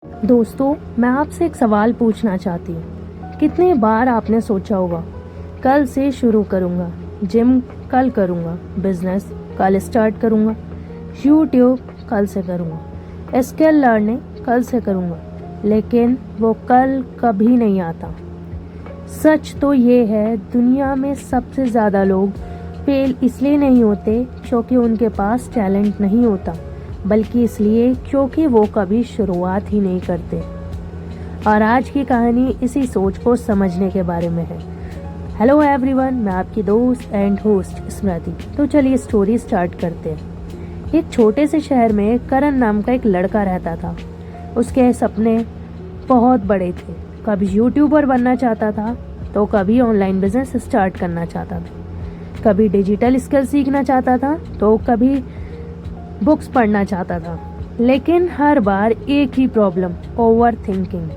दोस्तों, मैं आपसे एक सवाल पूछना चाहती हूँ। कितने बार आपने सोचा होगा, कल से शुरू करूँगा, जिम कल करूँगा, बिजनेस कल स्टार्ट करूँगा, यूट्यूब कल से करूँगा, स्किल लर्निंग कल से करूँगा, लेकिन वो कल कभी नहीं आता। सच तो ये है, दुनिया में सबसे ज़्यादा लोग फेल इसलिए नहीं होते क्योंकि उनके पास टैलेंट नहीं होता, बल्कि इसलिए क्योंकि वो कभी शुरुआत ही नहीं करते। और आज की कहानी इसी सोच को समझने के बारे में है। हेलो एवरीवन, मैं आपकी दोस्त एंड होस्ट स्मृति। तो चलिए स्टोरी स्टार्ट करते हैं। एक छोटे से शहर में करण नाम का एक लड़का रहता था। उसके सपने बहुत बड़े थे। कभी यूट्यूबर बनना चाहता था, तो कभी ऑनलाइन बिजनेस स्टार्ट करना चाहता था, कभी डिजिटल स्किल सीखना चाहता था, तो कभी बुक्स पढ़ना चाहता था। लेकिन हर बार एक ही प्रॉब्लम, ओवर थिंकिंग।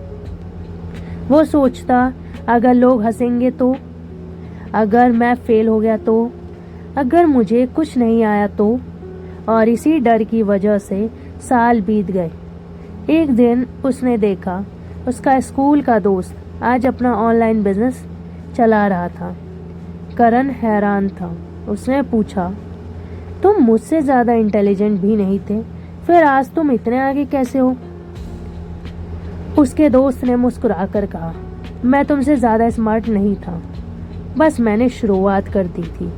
वो सोचता, अगर लोग हंसेंगे तो, अगर मैं फेल हो गया तो, अगर मुझे कुछ नहीं आया तो। और इसी डर की वजह से साल बीत गए। एक दिन उसने देखा, उसका स्कूल का दोस्त आज अपना ऑनलाइन बिजनेस चला रहा था। करण हैरान था। उसने पूछा, तुम मुझसे ज़्यादा इंटेलिजेंट भी नहीं थे, फिर आज तुम इतने आगे कैसे हो? उसके दोस्त ने मुस्कुराकर कहा, मैं तुमसे ज़्यादा स्मार्ट नहीं था, बस मैंने शुरुआत कर दी थी।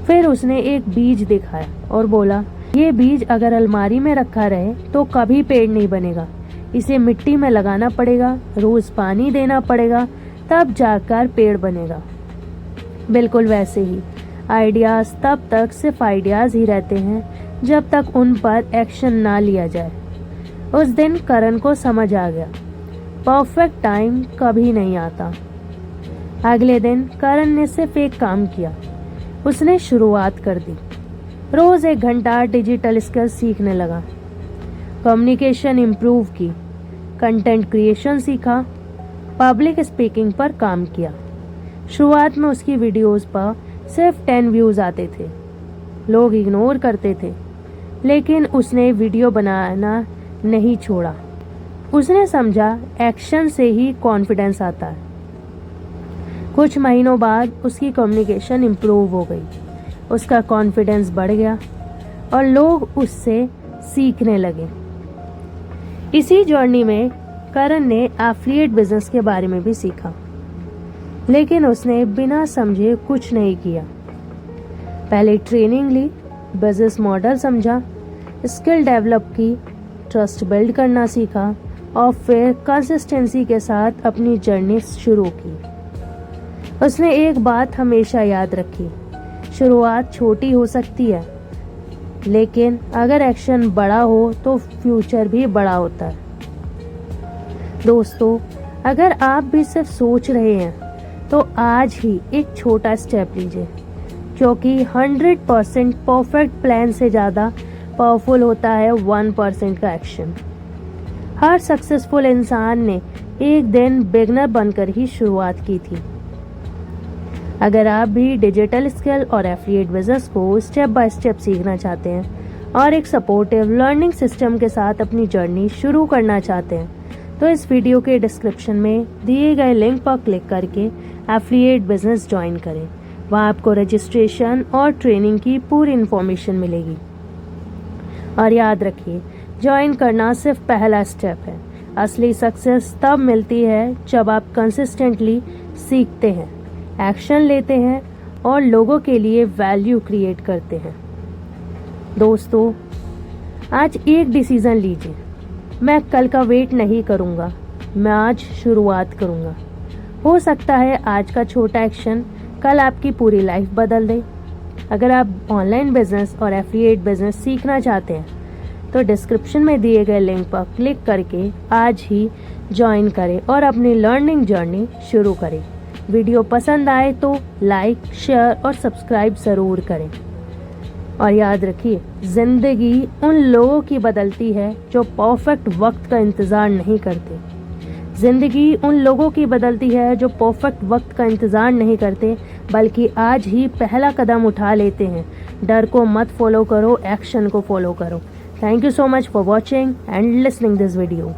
फिर उसने एक बीज दिखाया और बोला, ये बीज अगर अलमारी में रखा रहे तो कभी पेड़ नहीं बनेगा। इसे मिट्टी में लगाना पड़ेगा, रोज पानी देना पड़ेगा, तब जाकर पेड़ बनेगा। बिल्कुल वैसे ही आइडियाज तब तक सिर्फ आइडियाज ही रहते हैं जब तक उन पर एक्शन ना लिया जाए। उस दिन करण को समझ आ गया, परफेक्ट टाइम कभी नहीं आता। अगले दिन करण ने सिर्फ एक काम किया, उसने शुरुआत कर दी। रोज 1 घंटा डिजिटल स्किल सीखने लगा, कम्युनिकेशन इम्प्रूव की, कंटेंट क्रिएशन सीखा, पब्लिक स्पीकिंग पर काम किया। शुरुआत में उसकी वीडियोस पर सिर्फ 10 व्यूज आते थे, लोग इग्नोर करते थे, लेकिन उसने वीडियो बनाना नहीं छोड़ा। उसने समझा, एक्शन से ही कॉन्फिडेंस आता है। कुछ महीनों बाद उसकी कम्युनिकेशन इम्प्रूव हो गई, उसका कॉन्फिडेंस बढ़ गया और लोग उससे सीखने लगे। इसी जर्नी में करण ने एफिलिएट बिजनेस के बारे में भी सीखा, लेकिन उसने बिना समझे कुछ नहीं किया। पहले ट्रेनिंग ली, बिजनेस मॉडल समझा, स्किल डेवलप की, ट्रस्ट बिल्ड करना सीखा और फिर कंसिस्टेंसी के साथ अपनी जर्नी शुरू की। उसने एक बात हमेशा याद रखी, शुरुआत छोटी हो सकती है, लेकिन अगर एक्शन बड़ा हो तो फ्यूचर भी बड़ा होता है। दोस्तों, अगर आप भी सिर्फ सोच रहे हैं तो आज ही एक छोटा स्टेप लीजिए, क्योंकि 100% परफेक्ट प्लान से ज़्यादा पावरफुल होता है 1% का एक्शन। हर सक्सेसफुल इंसान ने एक दिन बिगनर बनकर ही शुरुआत की थी। अगर आप भी डिजिटल स्किल और एफिलिएट बिजनेस को स्टेप बाय स्टेप सीखना चाहते हैं और एक सपोर्टिव लर्निंग सिस्टम के साथ अपनी जर्नी शुरू करना चाहते हैं, तो इस वीडियो के डिस्क्रिप्शन में दिए गए लिंक पर क्लिक करके एफिलिएट बिजनेस ज्वाइन करें। वहाँ आपको रजिस्ट्रेशन और ट्रेनिंग की पूरी इन्फॉर्मेशन मिलेगी। और याद रखिए, ज्वाइन करना सिर्फ पहला स्टेप है। असली सक्सेस तब मिलती है जब आप कंसिस्टेंटली सीखते हैं, एक्शन लेते हैं और लोगों के लिए वैल्यू क्रिएट करते हैं। दोस्तों, आज एक डिसीजन लीजिए, मैं कल का वेट नहीं करूँगा, मैं आज शुरुआत करूँगा। हो सकता है आज का छोटा एक्शन कल आपकी पूरी लाइफ बदल दे। अगर आप ऑनलाइन बिजनेस और एफिलिएट बिजनेस सीखना चाहते हैं, तो डिस्क्रिप्शन में दिए गए लिंक पर क्लिक करके आज ही ज्वाइन करें और अपनी लर्निंग जर्नी शुरू करें। वीडियो पसंद आए तो लाइक, शेयर और सब्सक्राइब ज़रूर करें। और याद रखिए, ज़िंदगी उन लोगों की बदलती है जो परफेक्ट वक्त का इंतज़ार नहीं करते। ज़िंदगी उन लोगों की बदलती है जो परफेक्ट वक्त का इंतज़ार नहीं करते, बल्कि आज ही पहला कदम उठा लेते हैं। डर को मत फॉलो करो, एक्शन को फॉलो करो। Thank you so much for watching and listening this video.